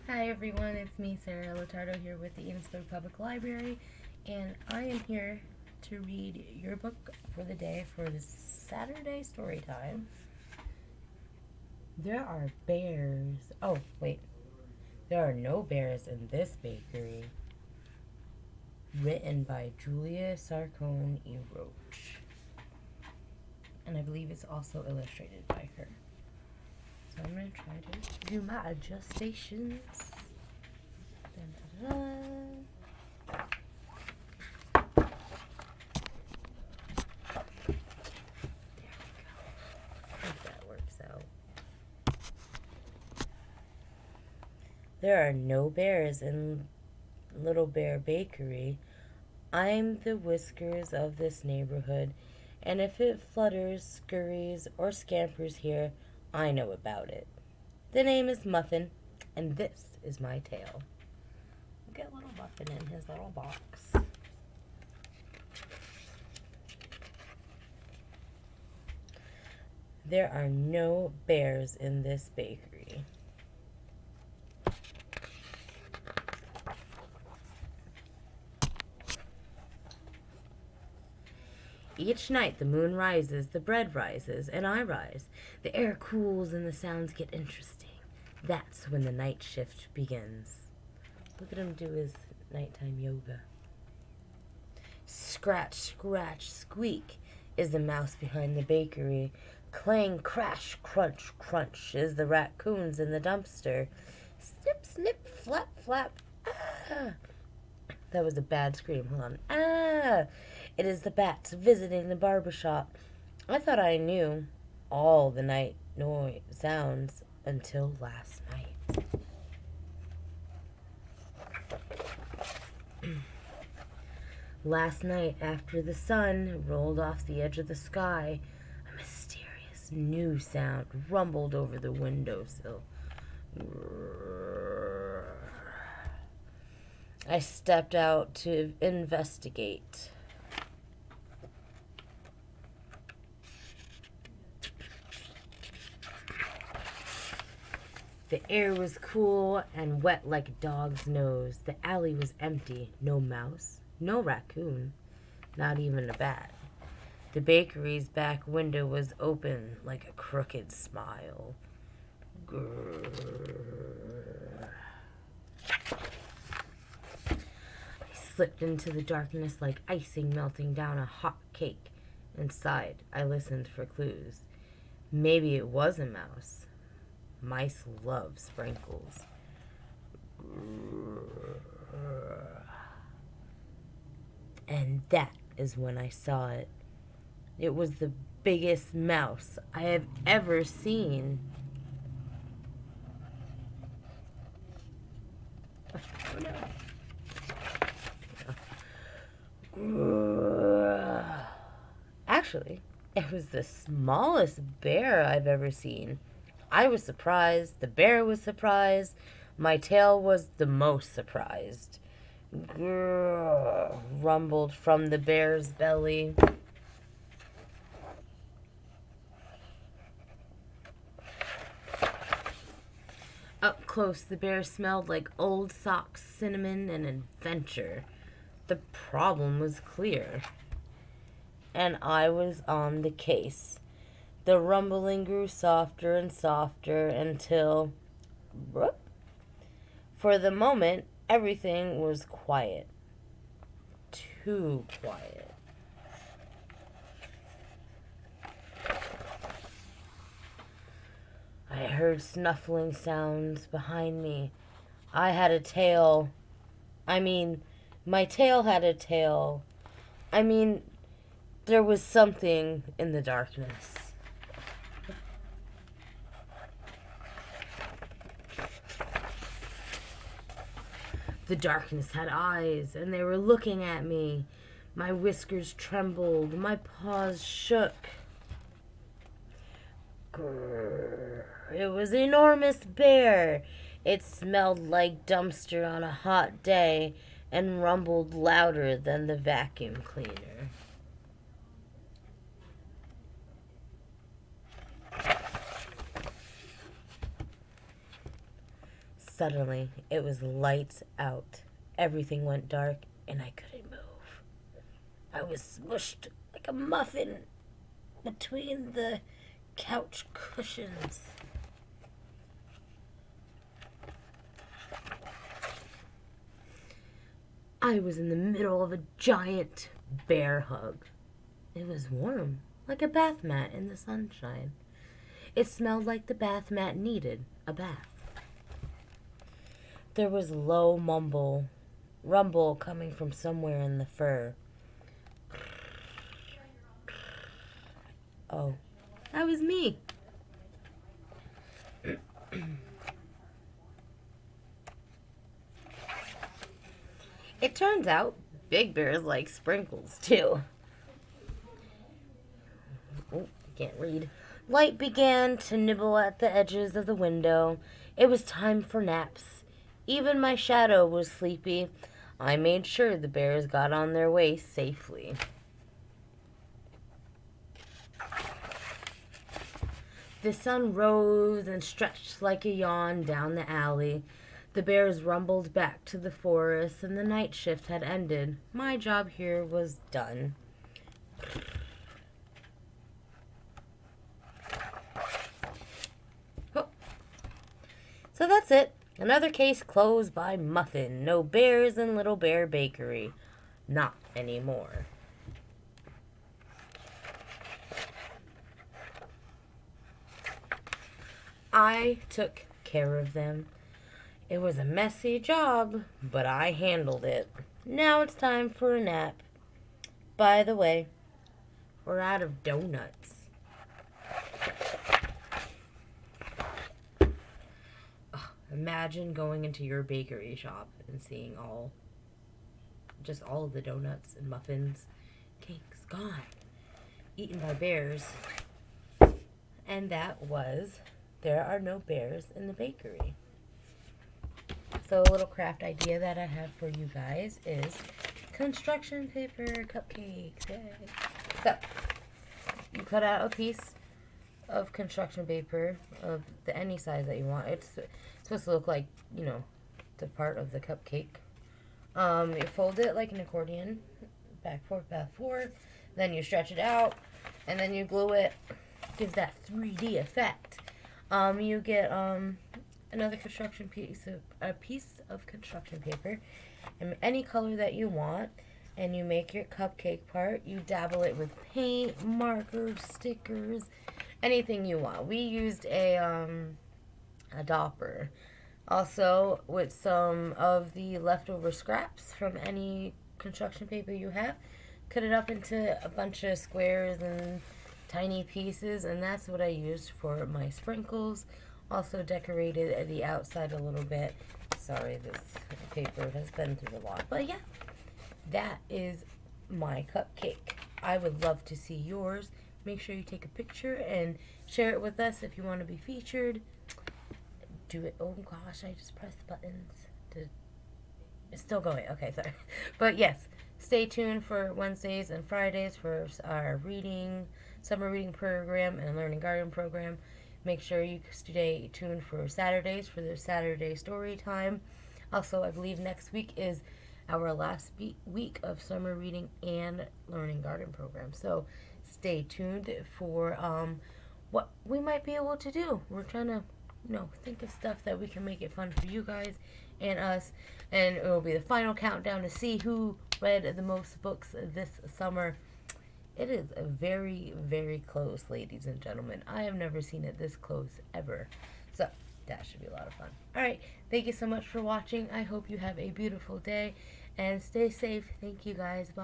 Hi everyone, it's me, Sarah Lotardo, here with the Evansburg Public Library, and I am here to read your book for the day for the Saturday story time. There are bears. Oh, wait. There are no bears in this bakery. Written by Julia Sarcone-Roach. And I believe it's also illustrated by her. So I'm going to try to do my adjustations. Da-da-da. There we go. I think that works out. There are no bears in Little Bear Bakery. I'm the whiskers of this neighborhood, and if it flutters, scurries, or scampers here, I know about it. The name is Muffin, and this is my tail. Look at little Muffin in his little box. There are no bears in this bakery. Each night the moon rises, the bread rises, and I rise. The air cools and the sounds get interesting. That's when the night shift begins. Look at him do his nighttime yoga. Scratch, scratch, squeak is the mouse behind the bakery. Clang, crash, crunch, crunch is the raccoons in the dumpster. Snip, snip, flap, flap. Ah! That was a bad scream. Hold on. Ah! It is the bats visiting the barber shop. I thought I knew all the night noise sounds until last night. Last night, after the sun rolled off the edge of the sky, a mysterious new sound rumbled over the windowsill. I stepped out to investigate. The air was cool and wet like a dog's nose. The alley was empty. No mouse, no raccoon, not even a bat. The bakery's back window was open like a crooked smile. Grrr. I slipped into the darkness like icing melting down a hot cake. Inside, I listened for clues. Maybe it was a mouse. Mice love sprinkles. And that is when I saw it. It was the biggest mouse I have ever seen. Oh no. Actually, it was the smallest bear I've ever seen. I was surprised. The bear was surprised. My tail was the most surprised. Grrr, rumbled from the bear's belly. Up close, the bear smelled like old socks, cinnamon, and adventure. The problem was clear, and I was on the case. The rumbling grew softer and softer until, whoop, for the moment, everything was quiet. Too quiet. I heard snuffling sounds behind me. I had a tail. My tail had a tail. There was something in the darkness. The darkness had eyes, and they were looking at me. My whiskers trembled. My paws shook. Grrr. It was an enormous bear. It smelled like dumpster on a hot day and rumbled louder than the vacuum cleaner. Suddenly, it was lights out. Everything went dark, and I couldn't move. I was smushed like a muffin between the couch cushions. I was in the middle of a giant bear hug. It was warm, like a bath mat in the sunshine. It smelled like the bath mat needed a bath. There was low rumble coming from somewhere in the fur. Oh, that was me. It turns out big bears like sprinkles too. Oh, can't read. Light began to nibble at the edges of the window. It was time for naps. Even my shadow was sleepy. I made sure the bears got on their way safely. The sun rose and stretched like a yawn down the alley. The bears rumbled back to the forest, and the night shift had ended. My job here was done. Oh. So that's it. Another case closed by Muffin. No bears in Little Bear Bakery. Not anymore. I took care of them. It was a messy job, but I handled it. Now it's time for a nap. By the way, we're out of donuts. Imagine going into your bakery shop and seeing all of the donuts and muffins, cakes gone, eaten by bears. And that was, there are no bears in the bakery. So a little craft idea that I have for you guys is construction paper cupcakes. Yay. So you cut out a piece of construction paper of any size that you want. It's supposed to look like, the part of the cupcake. You fold it like an accordion, back, forth, then you stretch it out, and then you glue it. Gives that 3D effect. You get another a piece of construction paper, and any color that you want, and you make your cupcake part. You dabble it with paint, markers, stickers, anything you want. We used a dopper. Also, with some of the leftover scraps from any construction paper you have, cut it up into a bunch of squares and tiny pieces, and that's what I used for my sprinkles. Also decorated the outside a little bit. Sorry, this paper has been through a lot. But yeah, that is my cupcake. I would love to see yours. Make sure you take a picture and share it with us if you want to be featured. Do it. Oh gosh, I just pressed the buttons. It's still going. Okay, sorry. But yes, stay tuned for Wednesdays and Fridays for our summer reading program and learning garden program. Make sure you stay tuned for Saturdays for the Saturday story time. Also, I believe next week is our last week of summer reading and learning garden program. So stay tuned for what we might be able to do. We're trying to think of stuff that we can make it fun for you guys and us, and it will be the final countdown to see who read the most books this summer. It is very, very close, ladies and gentlemen. I have never seen it this close ever. So that should be a lot of fun. All right, thank you so much for watching. I hope you have a beautiful day and stay safe. Thank you guys. Bye.